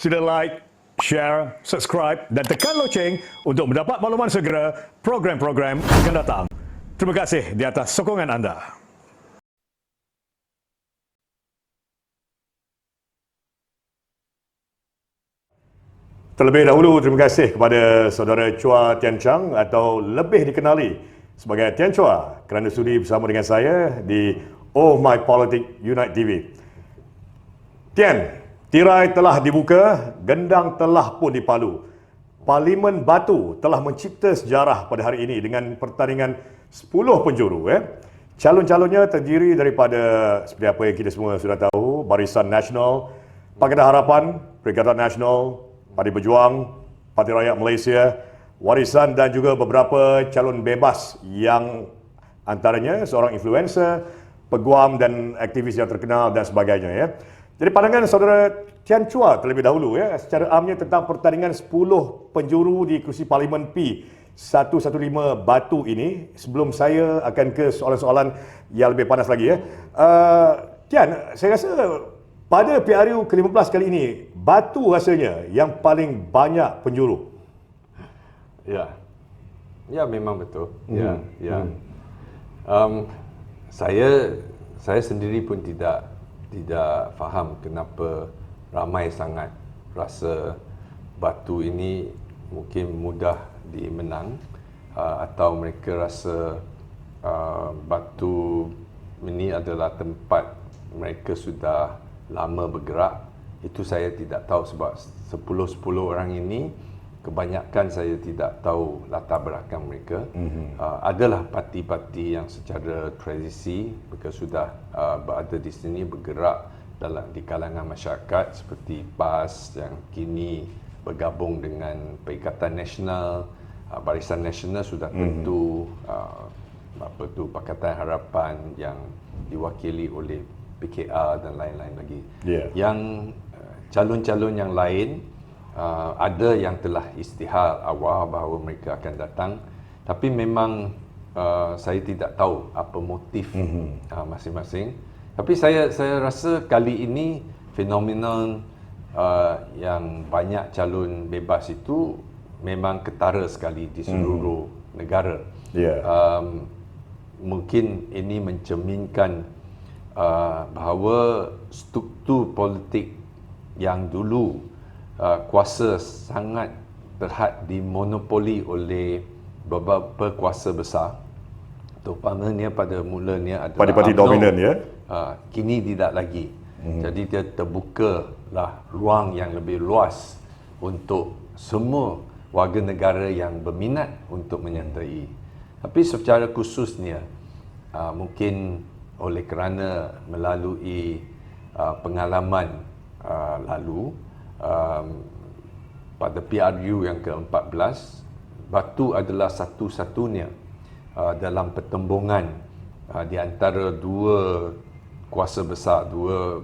Sila like, share, subscribe dan tekan loceng untuk mendapat makluman segera program-program akan datang. Terima kasih di atas sokongan anda. Terlebih dahulu, terima kasih kepada saudara Chua Tian Chang atau lebih dikenali sebagai Tian Chua kerana sudi bersama dengan saya di Oh My Politics Unite TV. Tian, tirai telah dibuka, gendang telah pun dipalu. Parlimen Batu telah mencipta sejarah pada hari ini dengan pertandingan 10 penjuru. Calon-calonnya terdiri daripada, seperti apa yang kita semua sudah tahu, Barisan Nasional, Pakatan Harapan, Perikatan Nasional, Parti Berjuang, Parti Rakyat Malaysia, Warisan dan juga beberapa calon bebas yang antaranya seorang influencer, peguam dan aktivis yang terkenal dan sebagainya. Jadi pandangan saudara Tian Chua terlebih dahulu secara amnya tentang pertandingan 10 penjuru di kerusi Parlimen P115 Batu ini, sebelum saya akan ke soalan-soalan yang lebih panas lagi. Tian, saya rasa pada PRU ke-15 kali ini, Batu rasanya yang paling banyak penjuru. Ya memang betul. Saya sendiri pun tidak faham kenapa ramai sangat rasa Batu ini mungkin mudah dimenang, atau mereka rasa Batu ini adalah tempat mereka sudah lama bergerak. Itu saya tidak tahu sebab 10 orang ini kebanyakan saya tidak tahu latar belakang mereka. Adalah parti-parti yang secara tradisi mereka sudah berada di sini, bergerak di kalangan masyarakat, seperti PAS yang kini bergabung dengan Perikatan Nasional, Barisan Nasional sudah tentu, Pakatan Harapan yang diwakili oleh PKR dan lain-lain lagi. Yang calon-calon yang lain, ada yang telah isytihar awal bahawa mereka akan datang, tapi memang saya tidak tahu apa motif masing-masing. Tapi saya rasa kali ini fenomenal yang banyak calon bebas itu memang ketara sekali di seluruh negara. Mungkin ini mencerminkan bahawa struktur politik yang dulu kuasa sangat terhad dimonopoli oleh beberapa kuasa besar, terutamanya pada mulanya adalah parti-parti dominan kini tidak lagi. Jadi dia terbukalah ruang yang lebih luas untuk semua warga negara yang berminat untuk menyertai. Tapi secara khususnya mungkin oleh kerana melalui pengalaman lalu, pada PRU yang ke-14, Batu adalah satu-satunya dalam pertembungan di antara dua kuasa besar, dua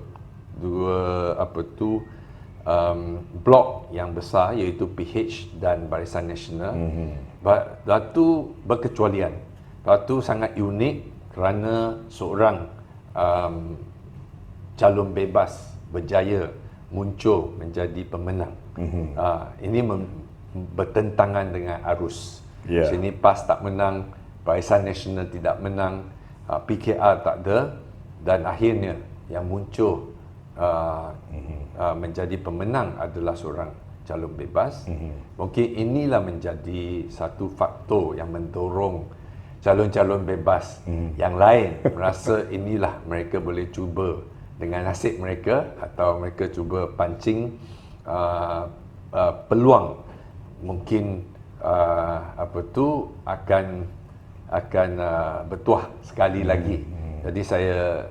blok yang besar, iaitu PH dan Barisan Nasional. Batu berkecualian. Batu sangat unik kerana seorang calon bebas berjaya muncul menjadi pemenang. Ini bertentangan dengan arus. Sini PAS tak menang, Barisan Nasional tidak menang, PKR tak ada, dan akhirnya yang muncul menjadi pemenang adalah seorang calon bebas. Mungkin inilah menjadi satu faktor yang mendorong calon-calon bebas yang lain merasa inilah mereka boleh cuba dengan nasib mereka, atau mereka cuba pancing peluang mungkin akan bertuah sekali lagi. Jadi saya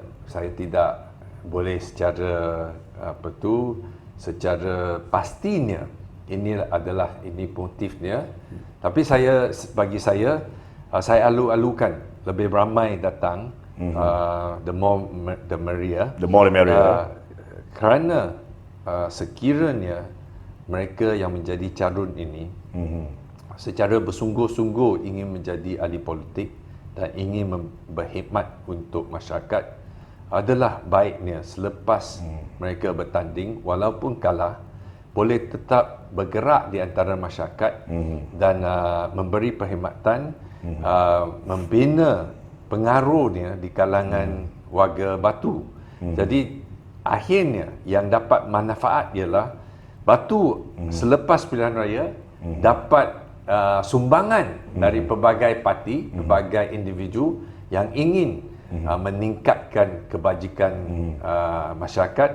tidak boleh secara secara pastinya ini motifnya. Tapi bagi saya alu-alukan lebih ramai datang, the more the merrier. Kerana sekiranya mereka yang menjadi calon ini secara bersungguh-sungguh ingin menjadi ahli politik dan ingin berkhidmat untuk masyarakat, adalah baiknya selepas mereka bertanding, walaupun kalah, boleh tetap bergerak di antara masyarakat dan memberi perkhidmatan, membina pengaruhnya di kalangan warga Batu. Jadi akhirnya yang dapat manfaat ialah Batu selepas pilihan raya dapat sumbangan dari pelbagai parti, pelbagai individu yang ingin meningkatkan kebajikan masyarakat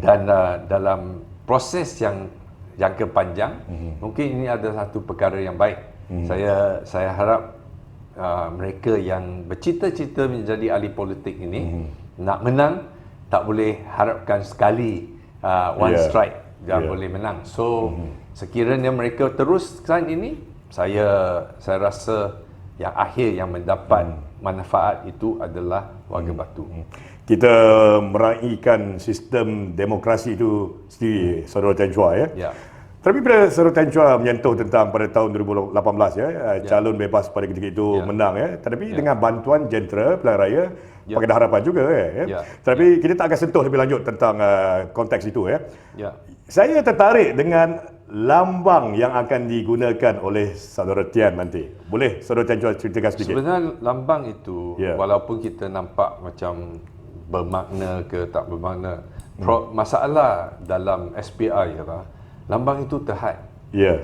dan dalam proses yang jangka panjang mungkin ini adalah satu perkara yang baik. Saya harap mereka yang bercita-cita menjadi ahli politik ini nak menang tak boleh harapkan sekali one strike dan boleh menang. So sekiranya mereka teruskan ini, saya rasa yang akhir yang mendapat manfaat itu adalah warga Batu. Kita meraihkan sistem demokrasi itu sendiri, Saudara Tan Chua, ya. Ya. Tapi bila Saudara Tan Chua menyentuh tentang pada tahun 2018 ya, calon bebas pada ketika itu menang ya, tetapi dengan bantuan jentera pilihan raya Pakatan Harapan juga ya. Tapi kita tak akan sentuh lebih lanjut tentang konteks itu ya. Saya tertarik dengan lambang yang akan digunakan oleh Saudara Tian nanti. Boleh Saudara Tan Chua ceritakan sedikit? Sebenarnya lambang itu walaupun kita nampak macam bermakna ke tak bermakna, masalah dalam SPI ialah lambang itu terhad.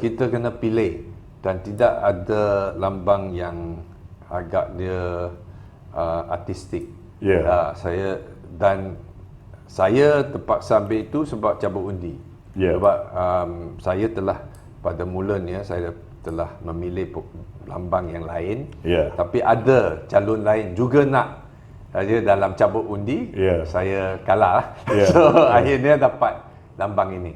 Kita kena pilih dan tidak ada lambang yang agak dia artistik. Saya terpaksa ambil itu sebab cabut undi. Sebab saya telah pada mulanya saya telah memilih lambang yang lain. Tapi ada calon lain juga nak dia dalam cabut undi, saya kalah. So akhirnya dapat lambang ini.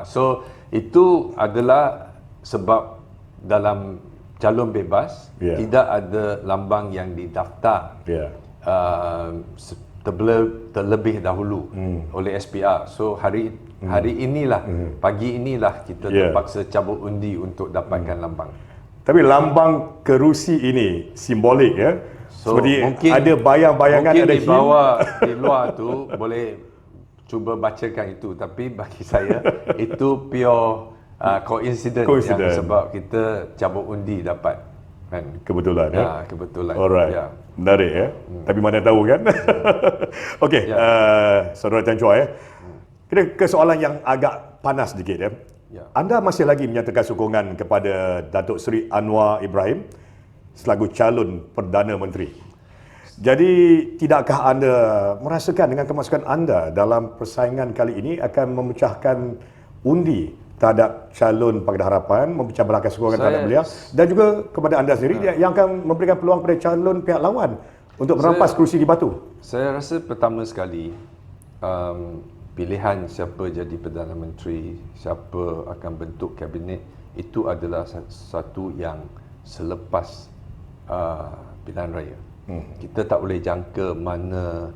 So itu adalah sebab dalam calon bebas tidak ada lambang yang didaftar terlebih dahulu oleh SPR. So hari inilah, pagi inilah kita terpaksa cabut undi untuk dapatkan lambang. Tapi lambang kerusi ini simbolik ya. So, seperti mungkin ada bayang-bayangan, mungkin ada di bawah di luar tu boleh cuba bacakan itu, tapi bagi saya itu pure coincidence yang sebab kita cabut undi dapat kan. Kebetulan ya. Kebetulan. Alright. Menarik ya. Tapi mana tahu kan. Okey, Saudara Tan Chua ya. Kita ke soalan yang agak panas sedikit ya. Anda masih lagi menyatakan sokongan kepada Datuk Seri Anwar Ibrahim selaku calon Perdana Menteri. Jadi, tidakkah anda merasakan dengan kemasukan anda dalam persaingan kali ini akan memecahkan undi terhadap calon Pakatan Harapan, memecah belahkan sokongan terhadap beliau, dan juga kepada anda sendiri yang akan memberikan peluang kepada calon pihak lawan untuk merampas kerusi di Batu? Saya rasa pertama sekali, pilihan siapa jadi Perdana Menteri, siapa akan bentuk kabinet, itu adalah satu yang selepas pilihan raya. Kita tak boleh jangka mana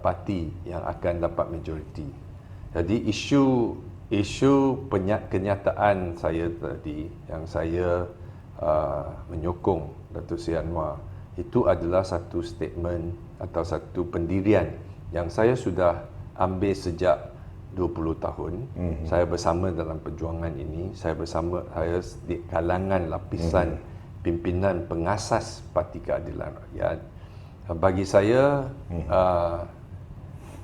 parti yang akan dapat majoriti. Jadi isu kenyataan saya tadi yang saya menyokong Datuk Seri Anwar itu adalah satu statement atau satu pendirian yang saya sudah ambil sejak 20 tahun. Saya bersama dalam perjuangan ini, saya di kalangan lapisan pimpinan pengasas Parti Keadilan Rakyat. Bagi saya,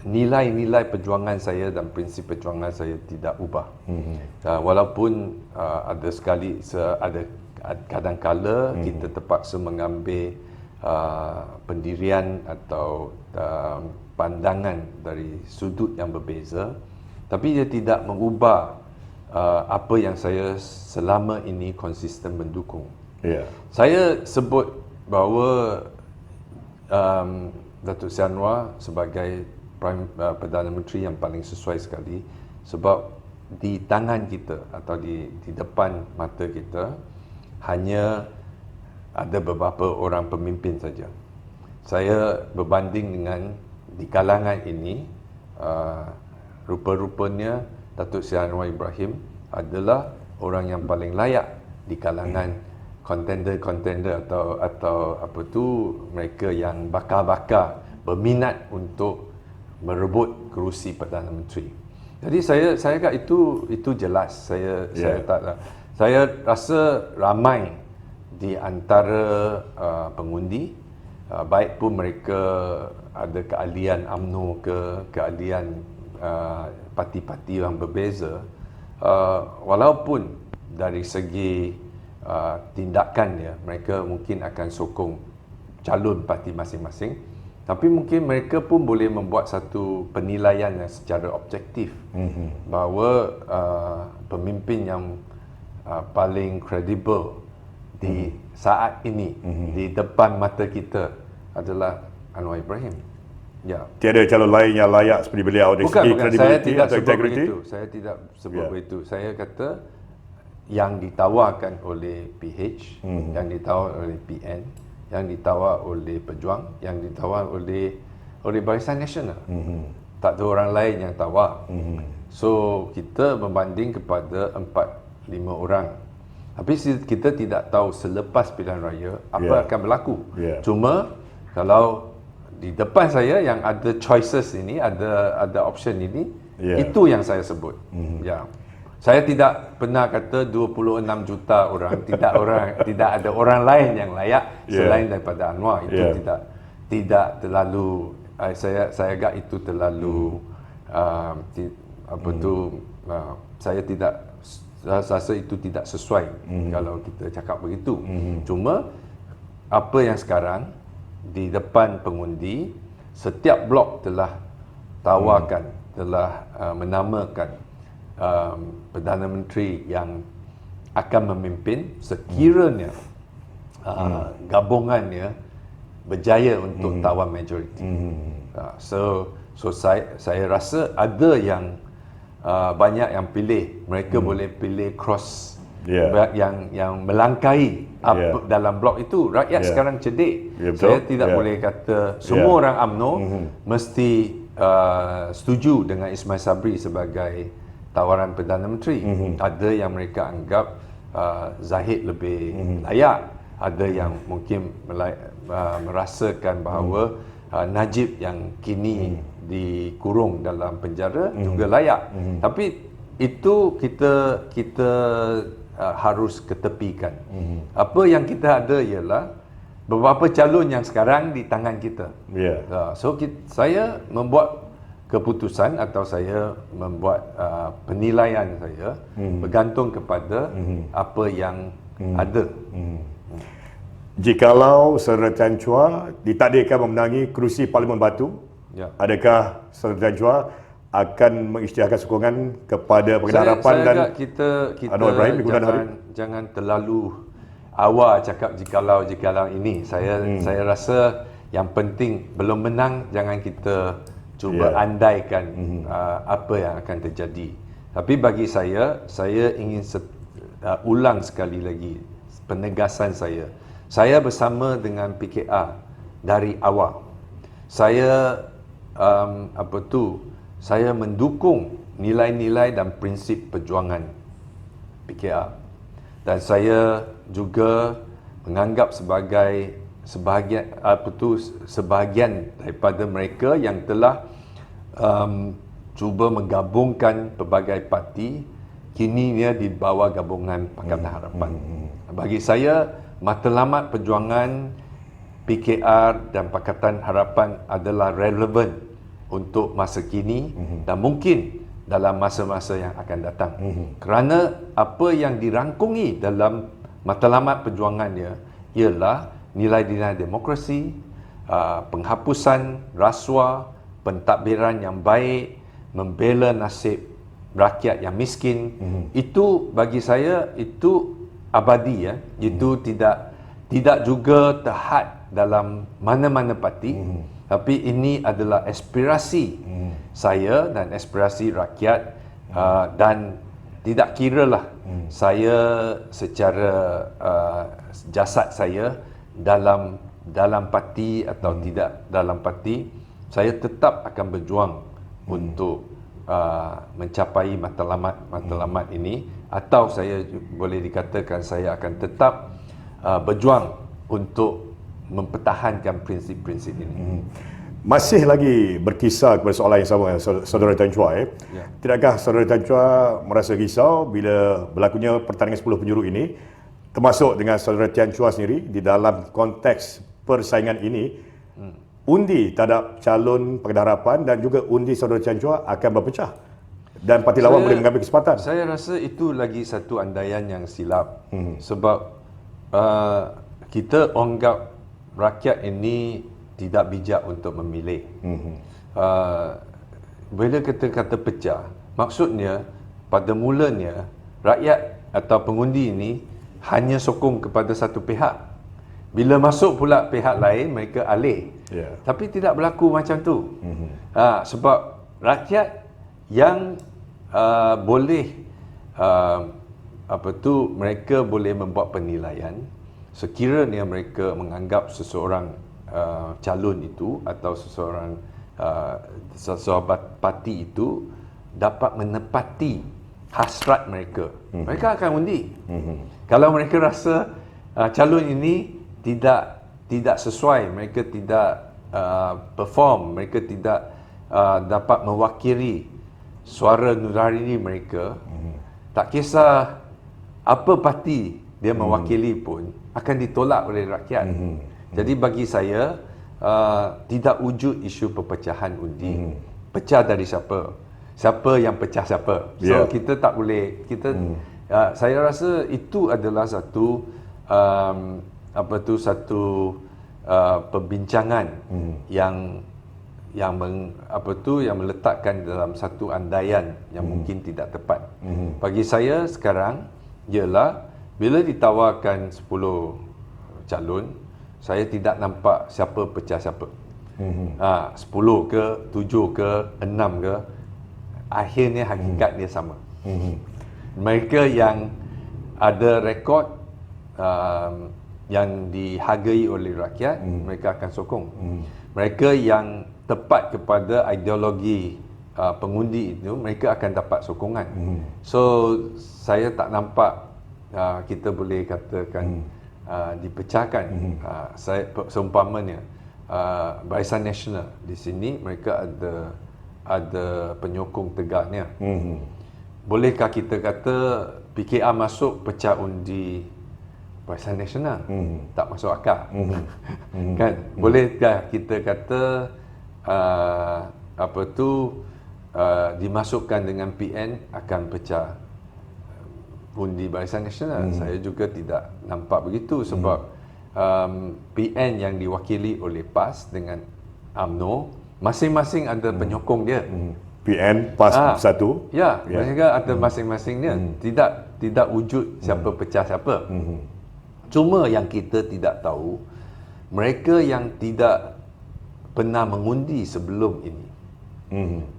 nilai-nilai perjuangan saya dan prinsip perjuangan saya tidak ubah. Walaupun ada kadang-kala kita terpaksa mengambil pendirian atau pandangan dari sudut yang berbeza, tapi dia tidak mengubah apa yang saya selama ini konsisten mendukung. Saya sebut bahawa Datuk Seri Anwar sebagai Perdana Menteri yang paling sesuai sekali sebab di tangan kita atau di depan mata kita hanya ada beberapa orang pemimpin saja. Saya berbanding dengan di kalangan ini, rupa-rupanya Datuk Seri Anwar Ibrahim adalah orang yang paling layak di kalangan kontender atau apa tu, mereka yang bakal berminat untuk merebut kerusi Perdana Menteri. Jadi saya kat itu jelas. Saya tak, saya rasa ramai di antara pengundi, baik pun mereka ada keahlian UMNO ke keahlian parti-parti yang berbeza, walaupun dari segi tindakan mereka mungkin akan sokong calon parti masing-masing, tapi mungkin mereka pun boleh membuat satu penilaian yang secara objektif bahawa pemimpin yang paling kredibel di saat ini di depan mata kita adalah Anwar Ibrahim. Ya. Tiada calon lain yang layak seperti beliau dari segi credibility atau integrity? Saya tidak sebut begitu. Saya kata yang ditawarkan oleh PH, yang ditawar oleh PN, yang ditawar oleh Pejuang, yang ditawar oleh Barisan Nasional. Tak ada orang lain yang tawar. So kita membanding kepada 4-5 orang. Tapi kita tidak tahu selepas pilihan raya apa akan berlaku. Cuma kalau di depan saya yang ada choices ini, ada option ini, itu yang saya sebut. Ya. Saya tidak pernah kata 26 juta orang, tidak ada orang lain yang layak selain daripada Anwar. Itu tidak terlalu, saya agak itu terlalu saya tidak rasa itu tidak sesuai kalau kita cakap begitu. Cuma apa yang sekarang di depan pengundi, setiap blok telah tawarkan, telah menamakan Perdana Menteri yang akan memimpin sekiranya gabungannya berjaya untuk tawar majoriti. So saya rasa ada yang banyak yang pilih, mereka boleh pilih cross yang melangkahi dalam blok itu. Rakyat sekarang cerdik. Saya tidak boleh kata semua orang UMNO mesti setuju dengan Ismail Sabri sebagai tawaran Perdana Menteri. Ada yang mereka anggap Zahid lebih layak, ada yang mungkin merasakan bahawa Najib yang kini dikurung dalam penjara juga layak. Tapi itu kita harus ketepikan. Apa yang kita ada ialah beberapa calon yang sekarang di tangan kita. So saya membuat keputusan atau saya membuat penilaian saya bergantung kepada apa yang ada. Jikalau Saudara Tan Chua ditakdirkan memenangi kerusi Parlimen Batu, adakah Saudara Tan Chua akan mengisytiharkan sokongan kepada Pengadaan Harapan dan Anwar Ibrahim di kemudian hari? Jangan terlalu awal cakap jikalau ini. Saya rasa yang penting belum menang, jangan kita cuba andaikan apa yang akan terjadi. Tapi bagi saya ingin ulang sekali lagi penegasan saya. Saya bersama dengan PKR dari awal. Saya saya mendukung nilai-nilai dan prinsip perjuangan PKR. Dan saya juga menganggap sebahagian daripada mereka yang telah cuba menggabungkan pelbagai parti, kini dia di bawah gabungan Pakatan Harapan. Bagi saya, matlamat perjuangan PKR dan Pakatan Harapan adalah relevan untuk masa kini dan mungkin dalam masa-masa yang akan datang. Kerana apa yang dirangkungi dalam matlamat perjuangannya ialah nilai-nilai demokrasi, penghapusan rasuah, pentadbiran yang baik, membela nasib rakyat yang miskin. Itu bagi saya itu abadi, itu tidak juga terhad dalam mana-mana parti, tapi ini adalah aspirasi saya dan aspirasi rakyat, dan tidak kiralah saya secara jasad saya dalam parti atau tidak dalam parti, saya tetap akan berjuang untuk mencapai matlamat ini, atau saya boleh dikatakan saya akan tetap berjuang untuk mempertahankan prinsip-prinsip ini. Masih lagi berkisar kepada soalan yang sama Saudara Tan Chua. Ya. Tidakkah Saudara Tan Chua merasa risau bila berlakunya pertandingan 10 penjuru ini, termasuk dengan Saudara Tan Chua sendiri di dalam konteks persaingan ini, undi terhadap calon Pakatan Harapan dan juga undi Saudara Tan Chua akan berpecah dan parti lawan boleh mengambil kesempatan? Saya rasa itu lagi satu andaian yang silap. Sebab kita anggap rakyat ini tidak bijak untuk memilih. Bila kita kata pecah, maksudnya pada mulanya rakyat atau pengundi ini hanya sokong kepada satu pihak. Bila masuk pula pihak lain, mereka alih. Yeah. Tapi tidak berlaku macam tu. Sebab rakyat yang boleh mereka boleh membuat penilaian sekiranya mereka menganggap seseorang calon itu atau seseorang parti itu dapat menepati hasrat mereka. Mereka akan undi. Kalau mereka rasa calon ini tidak sesuai, mereka tidak perform, mereka tidak dapat mewakili suara nurani mereka, tak kisah apa parti dia mewakili pun akan ditolak oleh rakyat. Jadi bagi saya tidak wujud isu perpecahan undi. Pecah dari siapa? Siapa yang pecah siapa? So kita tak boleh saya rasa itu adalah satu perbincangan yang meletakkan dalam satu andaian yang mungkin tidak tepat. Bagi saya sekarang ialah bila ditawarkan 10 calon, saya tidak nampak siapa pecah siapa. 10 ke, 7 ke, 6 ke, akhirnya hakikat dia sama. Mereka yang ada rekod yang dihargai oleh rakyat, mereka akan sokong. Mereka yang tepat kepada ideologi pengundi itu, mereka akan dapat sokongan. So saya tak nampak kita boleh katakan dipecahkan. Saya seumpamanya Barisan Nasional di sini mereka ada penyokong tegaknya. Bolehkah kita kata PKR masuk pecah undi Barisan Nasional? Tak masuk akal. Kan? Bolehkah kita kata dimasukkan dengan PN akan pecah undi Barisan Nasional? Saya juga tidak nampak begitu sebab PN yang diwakili oleh PAS dengan UMNO masing-masing ada penyokong dia. PN, PAS satu. Ya, mereka ada masing-masingnya. Tidak wujud siapa pecah siapa. Cuma yang kita tidak tahu, mereka yang tidak pernah mengundi sebelum ini,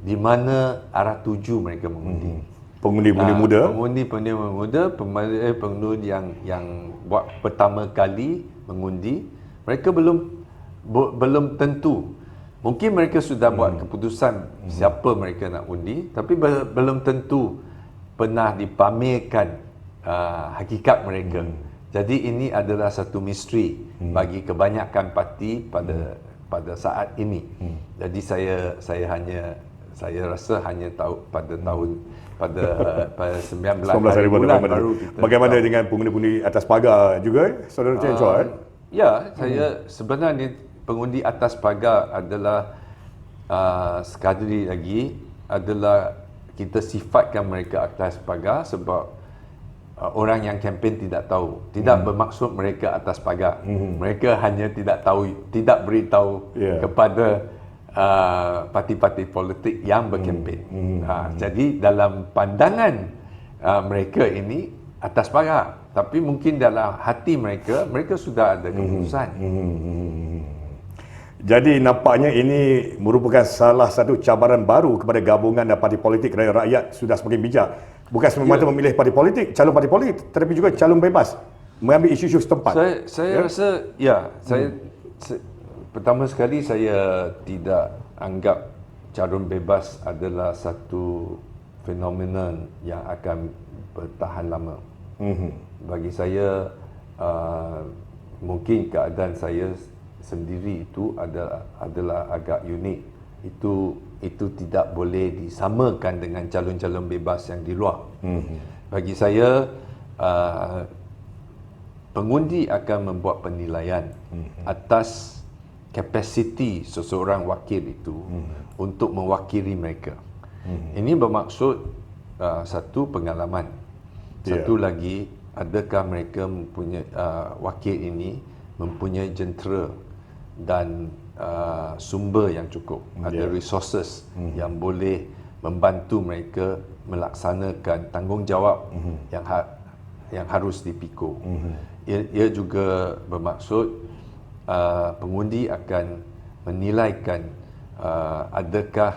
di mana arah tuju mereka mengundi. Pengundi-pengundi muda. Pengundi-pengundi muda, pengundi yang buat pertama kali mengundi, mereka belum tentu. Mungkin mereka sudah buat keputusan siapa mereka nak undi, tapi belum tentu pernah dipamerkan hakikat mereka. Jadi ini adalah satu misteri bagi kebanyakan parti pada saat ini. Jadi saya rasa hanya tahu pada 19 hari bulan baru kita bagaimana tahu. Dengan pengundi-pengundi atas pagar juga, Saudara Tan Chua? Ya, saya sebenarnya pengundi atas pagar adalah sekali lagi adalah kita sifatkan mereka atas pagar sebab orang yang kempen tidak tahu, tidak bermaksud mereka atas pagar. Mereka hanya tidak tahu, tidak beritahu kepada parti-parti politik yang berkempen. Jadi dalam pandangan mereka ini atas pagar, tapi mungkin dalam hati mereka sudah ada keputusan. Jadi nampaknya ini merupakan salah satu cabaran baru kepada gabungan dan parti politik kerana rakyat sudah semakin bijak. Bukan semata memilih parti politik, calon parti politik, tetapi juga calon bebas mengambil isu-isu setempat. Saya rasa pertama sekali saya tidak anggap calon bebas adalah satu fenomena yang akan bertahan lama. Bagi saya mungkin keadaan saya sendiri itu adalah agak unik. Itu tidak boleh disamakan dengan calon-calon bebas yang di luar. Bagi saya, pengundi akan membuat penilaian atas kapasiti seseorang wakil itu untuk mewakili mereka. Ini bermaksud satu pengalaman. Satu lagi, adakah mereka mempunyai wakil ini mempunyai jentera dan sumber yang cukup, ada resources yang boleh membantu mereka melaksanakan tanggungjawab yang harus dipikul. Ia juga bermaksud pengundi akan menilaikan adakah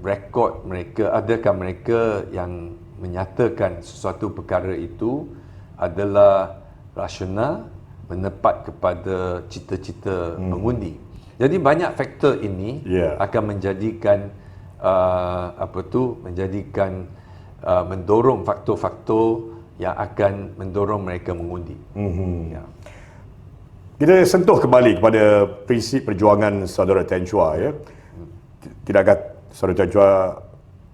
rekod mereka, adakah mereka yang menyatakan sesuatu perkara itu adalah rasional, menepat kepada cita-cita pengundi. Jadi banyak faktor ini akan menjadikan mendorong faktor-faktor yang akan mendorong mereka mengundi. Kita sentuh kembali kepada prinsip perjuangan saudara Tan Chua, ya. Tidakkah saudara Tan Chua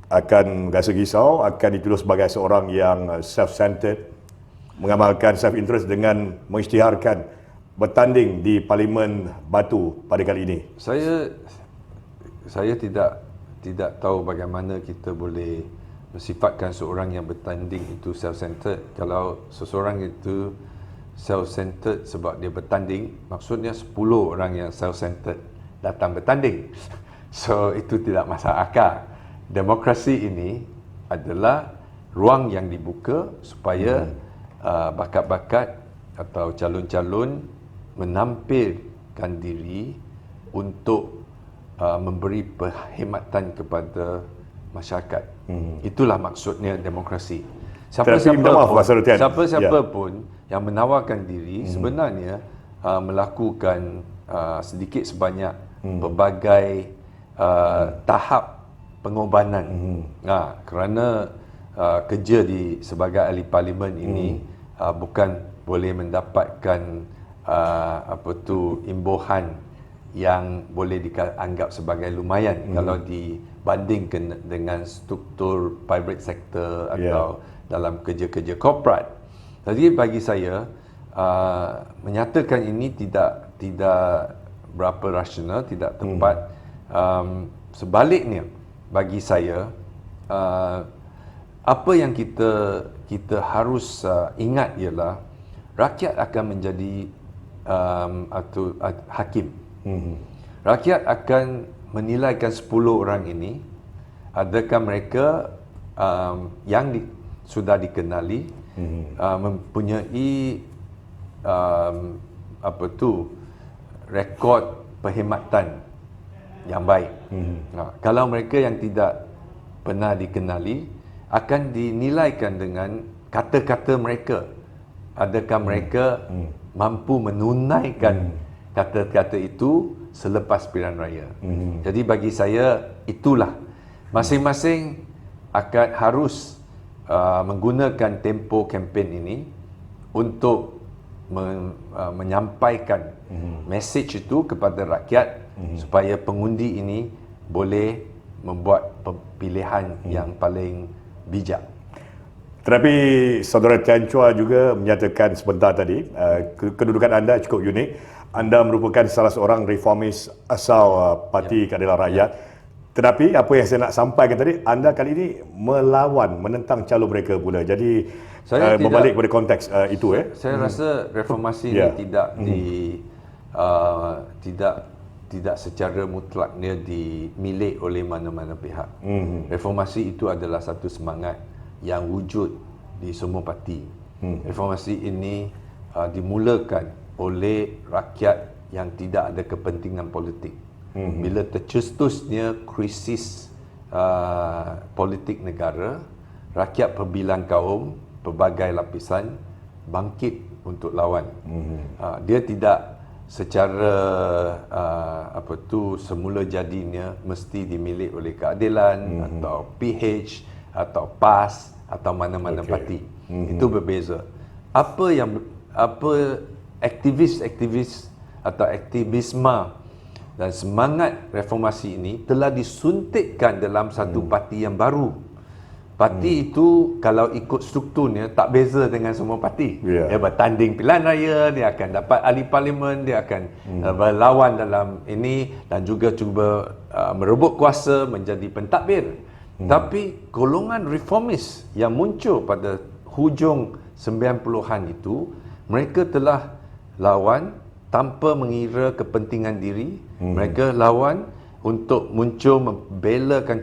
akan rasa risau, akan dituduh sebagai seorang yang self-centered, mengamalkan self-interest dengan mengisytiharkan bertanding di Parlimen Batu pada kali ini? Saya tidak tahu bagaimana kita boleh mensifatkan seorang yang bertanding itu self-centered. Kalau seseorang itu self-centered sebab dia bertanding, maksudnya 10 orang yang self-centered datang bertanding. So itu tidak masuk akal. Demokrasi ini adalah ruang yang dibuka supaya bakat-bakat atau calon-calon menampilkan diri untuk memberi perkhidmatan kepada masyarakat. Itulah maksudnya demokrasi. Siapa-siapa pun yang menawarkan diri sebenarnya melakukan sedikit sebanyak pelbagai tahap pengorbanan. Kerana kerja sebagai ahli parlimen ini bukan boleh mendapatkan imbuhan yang boleh dianggap sebagai lumayan kalau dibandingkan dengan struktur private sector atau dalam kerja-kerja korporat. Jadi bagi saya menyatakan ini tidak berapa rasional, tidak tepat. Sebaliknya bagi saya apa yang kita harus ingat ialah rakyat akan menjadi hakim. Rakyat akan menilaikan 10 orang ini, adakah mereka yang sudah dikenali mempunyai rekod perkhidmatan yang baik. Kalau mereka yang tidak pernah dikenali, akan dinilaikan dengan kata-kata mereka. Adakah mereka mampu menunaikan kata-kata itu selepas pilihan raya. Jadi bagi saya itulah masing-masing akan harus menggunakan tempo kempen ini untuk menyampaikan mesej itu kepada rakyat supaya pengundi ini boleh membuat pilihan yang paling bijak. Tetapi saudara Tan Chua juga menyatakan sebentar tadi, kedudukan anda cukup unik. Anda merupakan salah seorang reformis asal Parti Keadilan Rakyat. Tetapi apa yang saya nak sampaikan tadi, anda kali ini melawan, menentang calon mereka pula. Jadi saya berbalik kepada konteks itu. Saya rasa reformasi ini tidak secara mutlaknya dimiliki oleh mana-mana pihak. Reformasi itu adalah satu semangat yang wujud di semua parti. Reformasi ini dimulakan oleh rakyat yang tidak ada kepentingan politik. Bila tercetusnya krisis politik negara, rakyat perbilang kaum, pelbagai lapisan bangkit untuk lawan. Dia tidak secara semula jadinya mesti dimiliki oleh Keadilan atau PH atau PAS atau mana-mana parti. Itu berbeza. Apa aktivis-aktivis atau aktivisme dan semangat reformasi ini telah disuntikkan dalam satu parti yang baru. Parti itu kalau ikut strukturnya tak beza dengan semua parti. Dia bertanding pilihan raya, dia akan dapat ahli parlimen, dia akan berlawan dalam ini dan juga cuba merebut kuasa menjadi pentadbir. Tapi golongan reformis yang muncul pada hujung 90-an itu, mereka telah lawan tanpa mengira kepentingan diri. Mereka lawan untuk muncul membelakan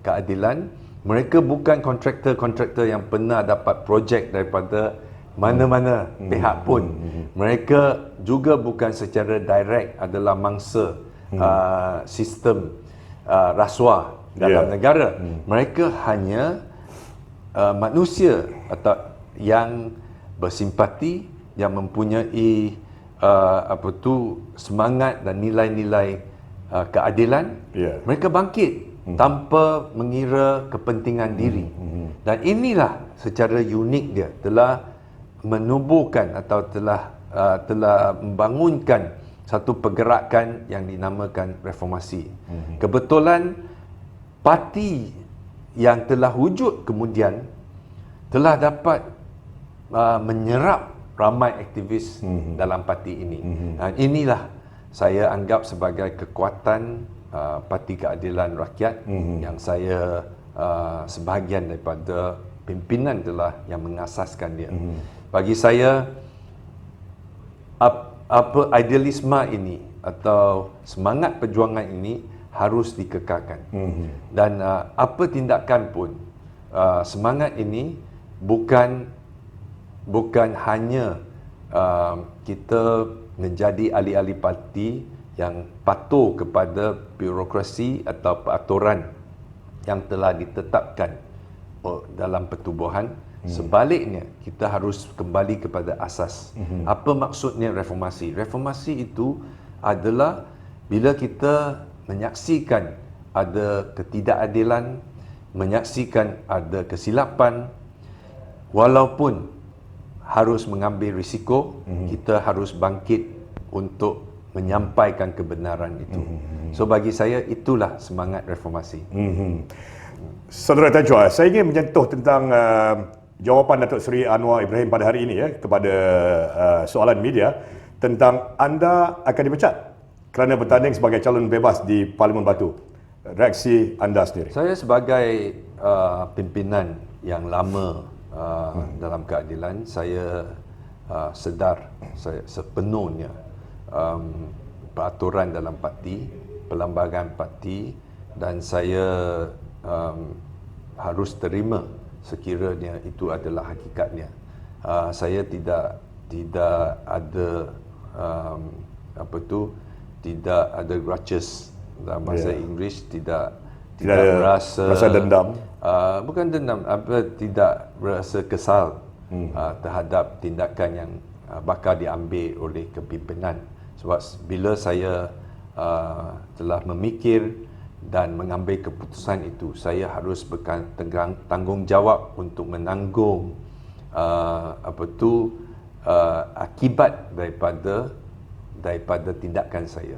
keadilan. Mereka bukan kontraktor-kontraktor yang pernah dapat projek daripada mana-mana pihak pun. Mereka juga bukan secara direct adalah mangsa sistem rasuah dalam negara. Mereka hanya manusia atau yang bersimpati, yang mempunyai semangat dan nilai-nilai keadilan. Mereka bangkit tanpa mengira kepentingan diri. Dan inilah secara unik dia telah menubuhkan atau telah membangunkan satu pergerakan yang dinamakan reformasi. Kebetulan parti yang telah wujud kemudian telah dapat menyerap ramai aktivis dalam parti ini. Dan inilah saya anggap sebagai kekuatan Parti Keadilan Rakyat yang saya sebahagian daripada pimpinan telah yang mengasaskan dia. Bagi saya apa idealisme ini atau semangat perjuangan ini harus dikekalkan. Dan apa tindakan pun semangat ini bukan hanya kita menjadi ahli-ahli parti yang patuh kepada birokrasi atau peraturan yang telah ditetapkan dalam pertubuhan. Sebaliknya, kita harus kembali kepada asas. Apa maksudnya reformasi? Reformasi itu adalah bila kita menyaksikan ada ketidakadilan, menyaksikan ada kesilapan, walaupun harus mengambil risiko, kita harus bangkit untuk menyampaikan kebenaran itu. So bagi saya itulah semangat reformasi. Saudara Tan Chua, saya ingin menyentuh tentang jawapan Datuk Seri Anwar Ibrahim pada hari ini kepada soalan media tentang anda akan dipecat kerana bertanding sebagai calon bebas di Parlimen Batu. Reaksi anda sendiri? Saya sebagai pimpinan yang lama dalam keadilan, saya sedar saya sepenuhnya peraturan dalam parti, perlembagaan parti, dan saya harus terima sekiranya itu adalah hakikatnya. Saya tidak ada tidak ada grudges dalam bahasa Inggeris, tidak merasa dendam. Bukan dendam, tidak berasa kesal terhadap tindakan yang bakal diambil oleh kepimpinan. Sebab bila saya telah memikir dan mengambil keputusan itu, saya harus bertanggungjawab untuk menanggung akibat daripada tindakan saya.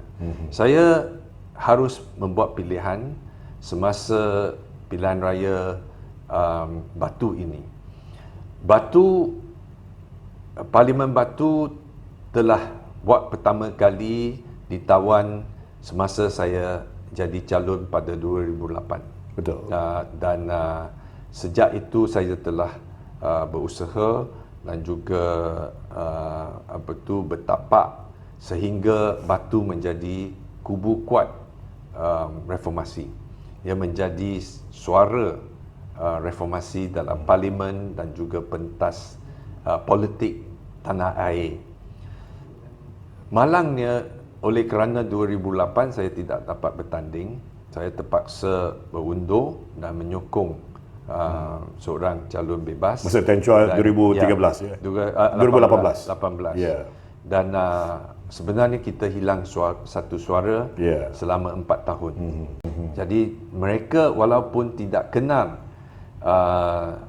Saya harus membuat pilihan semasa pilihan raya Batu ini. Parlimen Batu telah buat pertama kali ditawan semasa saya jadi calon pada 2008. Betul. Dan sejak itu saya telah berusaha dan juga bertapak sehingga Batu menjadi kubu kuat reformasi. Ia menjadi suara reformasi dalam parlimen dan juga pentas politik tanah air. Malangnya, oleh kerana 2008 saya tidak dapat bertanding, saya terpaksa berundur dan menyokong seorang calon bebas. Masa Tan Chua 2013 ya? 2018. Ya. Dan sebenarnya kita hilang satu suara selama 4 tahun. Jadi mereka walaupun tidak kenal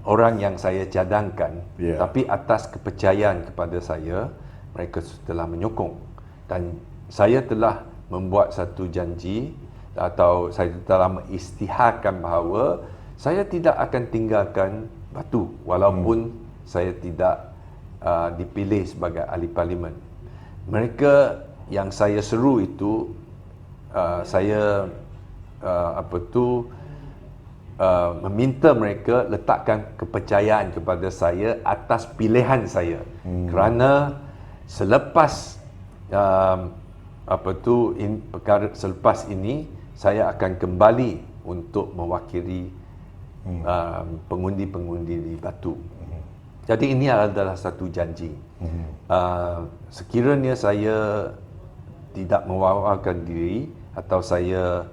orang yang saya cadangkan, tapi atas kepercayaan kepada saya, mereka telah menyokong. Dan saya telah membuat satu janji atau saya telah mengisytiharkan bahawa saya tidak akan tinggalkan Batu walaupun saya tidak dipilih sebagai ahli parlimen. Mereka yang saya seru itu saya meminta mereka letakkan kepercayaan kepada saya atas pilihan saya. Kerana selepas selepas ini saya akan kembali untuk mewakili pengundi-pengundi di Batu. Jadi ini adalah satu janji. Sekiranya saya tidak mewawarkan diri atau saya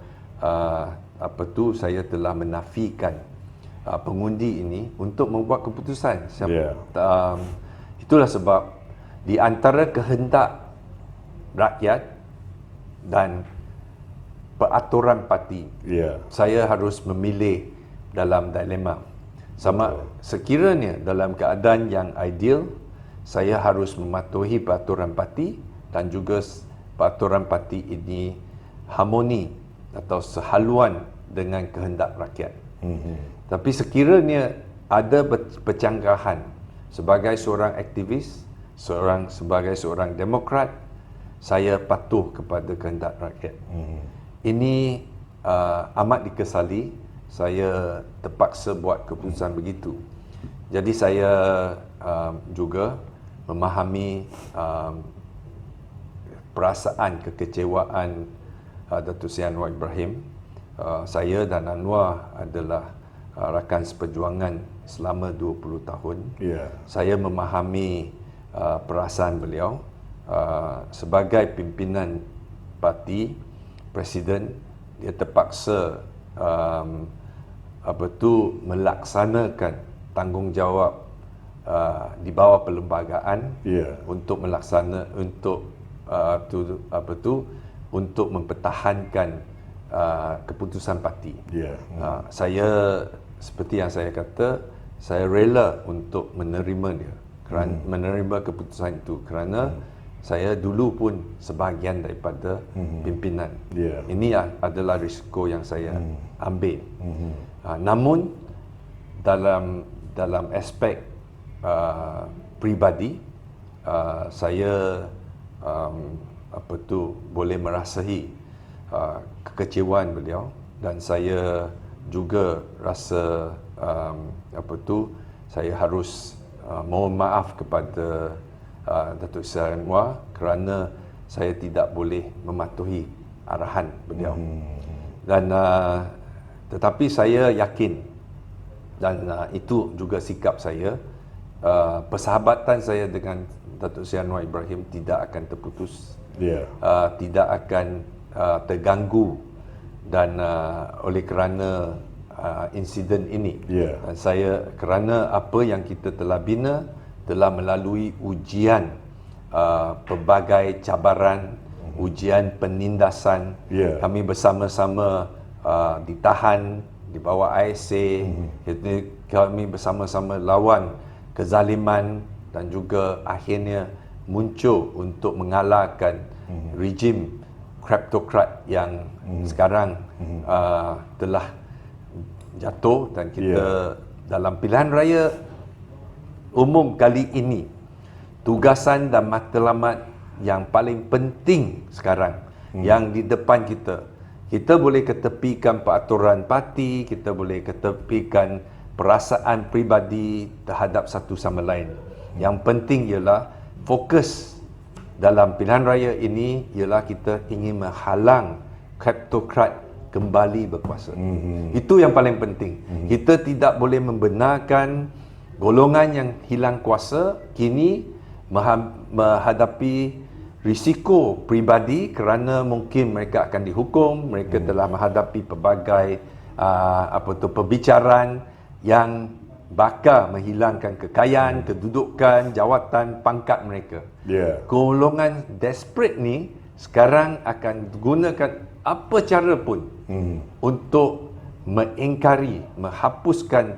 saya telah menafikan pengundi ini untuk membuat keputusan. Itulah sebab di antara kehendak rakyat dan peraturan parti, saya harus memilih dalam dilema. Sekiranya dalam keadaan yang ideal, saya harus mematuhi peraturan parti dan juga peraturan parti ini harmoni atau sehaluan dengan kehendak rakyat. Tapi sekiranya ada percanggahan sebagai seorang aktivis, sebagai seorang demokrat, saya patuh kepada kehendak rakyat. Ini amat dikesali, saya terpaksa buat keputusan begitu. Jadi saya juga memahami perasaan kekecewaan Datuk Seri Anwar Ibrahim. Saya dan Anwar adalah rakan seperjuangan selama 20 tahun. Saya memahami perasaan beliau sebagai pimpinan parti, presiden, dia terpaksa melaksanakan tanggungjawab di bawah perlembagaan untuk mempertahankan keputusan parti. Saya seperti yang saya kata, saya rela untuk menerima dia, menerima keputusan itu kerana saya dulu pun sebahagian daripada pimpinan. Ini adalah risiko yang saya ambil. Namun dalam aspek peribadi, saya boleh merasai kekecewaan beliau dan saya juga rasa saya harus mohon maaf kepada Datuk Seri Anwar kerana saya tidak boleh mematuhi arahan beliau. Dan tetapi saya yakin dan itu juga sikap saya, persahabatan saya dengan Datuk Seri Anwar Ibrahim tidak akan terputus, tidak akan terganggu dan oleh kerana insiden ini. Dan saya kerana apa yang kita telah bina telah melalui ujian pelbagai cabaran, ujian penindasan. Kami bersama-sama ditahan di bawah ISA, kami bersama-sama lawan kezaliman dan juga akhirnya muncul untuk mengalahkan rejim kleptokrat yang sekarang telah jatuh. Dan kita dalam pilihan raya umum kali ini, tugasan dan matlamat yang paling penting sekarang yang di depan kita, kita boleh ketepikan peraturan parti, kita boleh ketepikan perasaan peribadi terhadap satu sama lain. Yang penting ialah fokus dalam pilihan raya ini ialah kita ingin menghalang kleptokrat kembali berkuasa. Itu yang paling penting. Kita tidak boleh membenarkan golongan yang hilang kuasa kini menghadapi risiko peribadi kerana mungkin mereka akan dihukum, mereka telah menghadapi pelbagai perbicaraan yang bakal menghilangkan kekayaan, kedudukan, jawatan, pangkat mereka. Golongan desperate ni sekarang akan gunakan apa cara pun untuk mengingkari, menghapuskan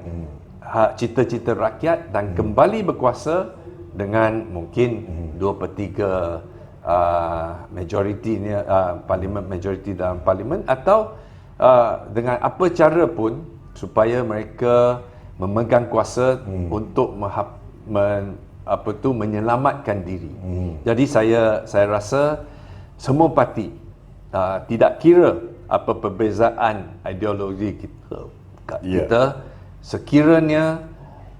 cita-cita rakyat dan kembali berkuasa dengan mungkin 2/3 majoritinya parlimen, majoriti dalam parlimen, atau dengan apa cara pun supaya mereka memegang kuasa untuk menyelamatkan diri. Jadi saya rasa semua parti, tidak kira apa perbezaan ideologi kita, sekiranya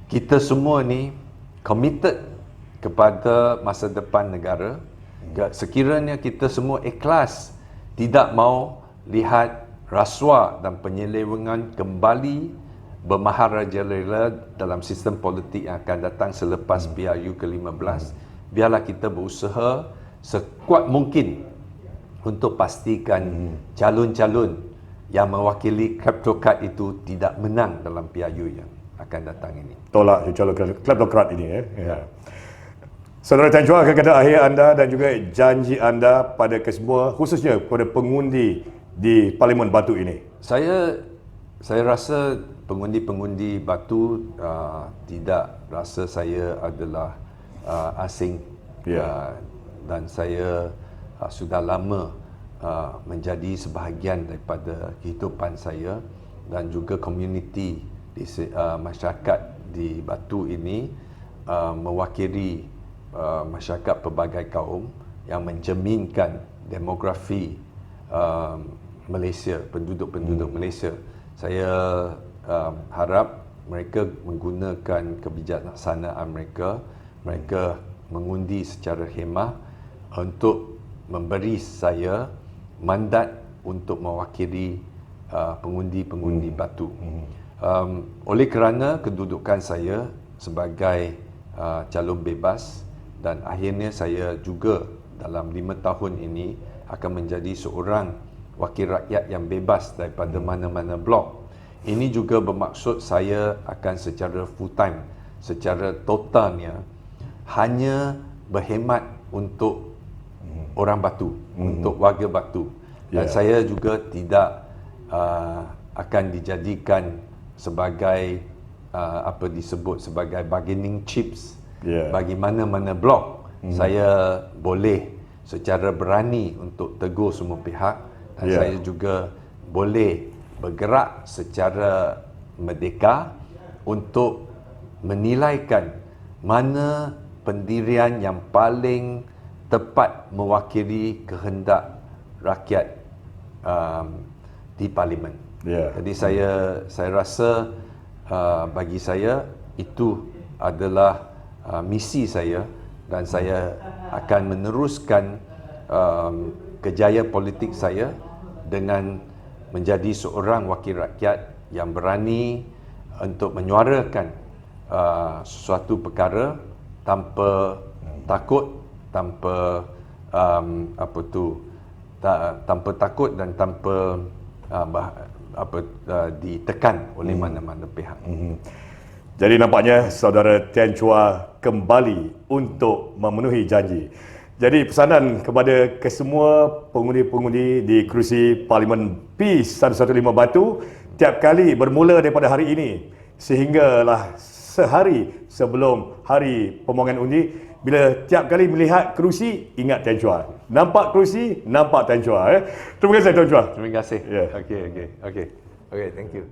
kita semua ni committed kepada masa depan negara, sekiranya kita semua ikhlas tidak mau lihat rasuah dan penyelewengan kembali bermaharajalela dalam sistem politik yang akan datang selepas PRU ke-15, biarlah kita berusaha sekuat mungkin untuk pastikan calon-calon yang mewakili kleptokrat itu tidak menang dalam PRU yang akan datang ini. Tolak calon kleptokrat ini. Ya. Saudara Tan Chua, kata akhir anda dan juga janji anda pada kesemua, khususnya kepada pengundi di Parlimen Batu ini. Saya rasa pengundi-pengundi Batu tidak rasa saya adalah asing, dan saya sudah lama menjadi sebahagian daripada kehidupan saya, dan juga komuniti di masyarakat di Batu ini mewakili masyarakat pelbagai kaum yang mencerminkan demografi Malaysia, penduduk Malaysia. Saya harap mereka menggunakan kebijaksanaan mereka mengundi secara khemah untuk memberi saya mandat untuk mewakili pengundi-pengundi Batu. Oleh kerana kedudukan saya sebagai calon bebas, dan akhirnya saya juga dalam 5 tahun ini akan menjadi seorang wakil rakyat yang bebas daripada mana-mana blok. Ini juga bermaksud saya akan secara full time, secara totalnya hanya berkhidmat untuk orang Batu, untuk warga Batu. Dan saya juga tidak akan dijadikan sebagai apa disebut sebagai bargaining chips bagi mana-mana blok. Saya boleh secara berani untuk tegur semua pihak, dan saya juga boleh bergerak secara merdeka untuk menilaikan mana pendirian yang paling tepat mewakili kehendak rakyat di parlimen. Jadi saya rasa bagi saya itu adalah misi saya, dan saya akan meneruskan kejayaan politik saya dengan menjadi seorang wakil rakyat yang berani untuk menyuarakan sesuatu perkara tanpa takut, tanpa tanpa takut dan tanpa ditekan oleh mana-mana pihak. Jadi nampaknya saudara Tan Chua kembali untuk memenuhi janji. Jadi pesanan kepada kesemua pengundi-pengundi di kerusi Parlimen P115 Batu, tiap kali bermula daripada hari ini sehinggalah sehari sebelum hari pemohon undi, bila tiap kali melihat kerusi, ingat Tan Chua. Nampak kerusi, nampak Tan Chua. Terima kasih Tan Chua. Terima kasih. Yeah. Okay, thank you.